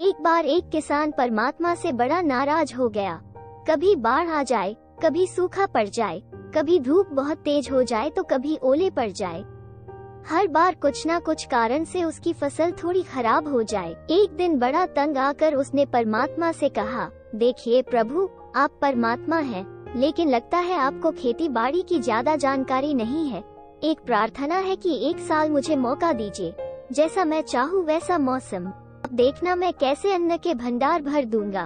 एक बार एक किसान परमात्मा से बड़ा नाराज हो गया। कभी बाढ़ आ जाए, कभी सूखा पड़ जाए, कभी धूप बहुत तेज हो जाए तो कभी ओले पड़ जाए। हर बार कुछ ना कुछ कारण से उसकी फसल थोड़ी खराब हो जाए। एक दिन बड़ा तंग आकर उसने परमात्मा से कहा, देखिए प्रभु, आप परमात्मा हैं, लेकिन लगता है आपको खेती बाड़ी की ज्यादा जानकारी नहीं है। एक प्रार्थना है कि एक साल मुझे मौका दीजिए, जैसा मैं चाहूँ वैसा मौसम। अब देखना मैं कैसे अन्न के भंडार भर दूंगा।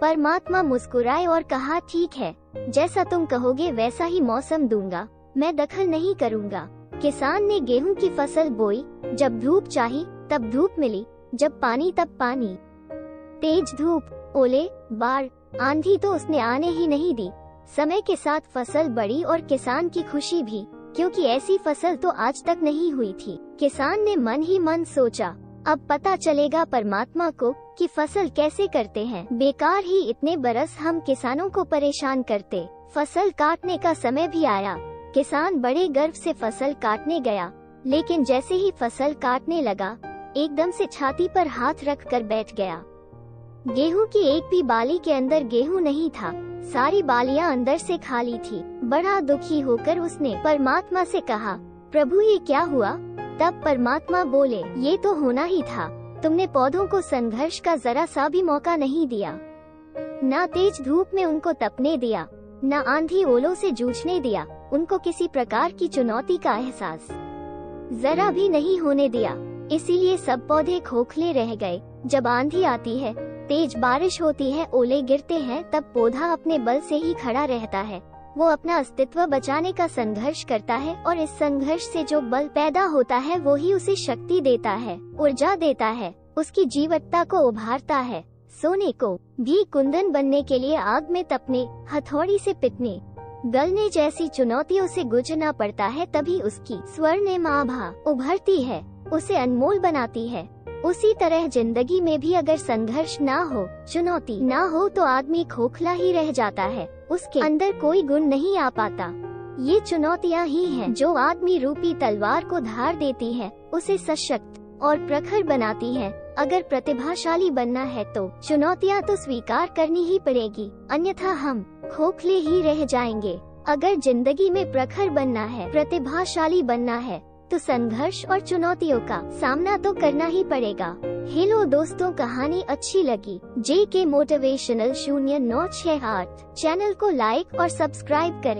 परमात्मा मुस्कुराए और कहा, ठीक है, जैसा तुम कहोगे वैसा ही मौसम दूंगा, मैं दखल नहीं करूंगा। किसान ने गेहूं की फसल बोई। जब धूप चाही तब धूप मिली, जब पानी तब पानी। तेज धूप, ओले, बाढ़, आंधी तो उसने आने ही नहीं दी। समय के साथ फसल बढ़ी और किसान की खुशी भी, क्योंकि ऐसी फसल तो आज तक नहीं हुई थी। किसान ने मन ही मन सोचा, अब पता चलेगा परमात्मा को कि फसल कैसे करते हैं। बेकार ही इतने बरस हम किसानों को परेशान करते। फसल काटने का समय भी आया। किसान बड़े गर्व से फसल काटने गया, लेकिन जैसे ही फसल काटने लगा, एकदम से छाती पर हाथ रख कर बैठ गया। गेहूं की एक भी बाली के अंदर गेहूं नहीं था, सारी बालियां अंदर से खाली थी। बड़ा दुखी होकर उसने परमात्मा से कहा, प्रभु ये क्या हुआ? तब परमात्मा बोले, ये तो होना ही था, तुमने पौधों को संघर्ष का जरा सा भी मौका नहीं दिया। ना तेज धूप में उनको तपने दिया, ना आंधी ओलों से जूझने दिया, उनको किसी प्रकार की चुनौती का एहसास जरा भी नहीं होने दिया। इसीलिए सब पौधे खोखले रह गए। जब आंधी आती है, तेज बारिश होती है, ओले गिरते हैं, तब पौधा अपने बल से ही खड़ा रहता है। वो अपना अस्तित्व बचाने का संघर्ष करता है और इस संघर्ष से जो बल पैदा होता है वो ही उसे शक्ति देता है, ऊर्जा देता है, उसकी जीवटता को उभारता है। सोने को भी कुंदन बनने के लिए आग में तपने, हथौड़ी से पिटने, गलने जैसी चुनौतियों से गुजरना पड़ता है, तभी उसकी स्वर्णिम आभा उभरती है, उसे अनमोल बनाती है। उसी तरह जिंदगी में भी अगर संघर्ष ना हो, चुनौती ना हो, तो आदमी खोखला ही रह जाता है, उसके अंदर कोई गुण नहीं आ पाता। ये चुनौतियाँ ही हैं जो आदमी रूपी तलवार को धार देती है, उसे सशक्त और प्रखर बनाती है। अगर प्रतिभाशाली बनना है तो चुनौतियाँ तो स्वीकार करनी ही पड़ेगी, अन्यथा हम खोखले ही रह जाएंगे। अगर जिंदगी में प्रखर बनना है, प्रतिभाशाली बनना है, तो संघर्ष और चुनौतियों का सामना तो करना ही पड़ेगा। हेलो दोस्तों, कहानी अच्छी लगी? JK मोटिवेशनल 0968 चैनल को लाइक और सब्सक्राइब करें।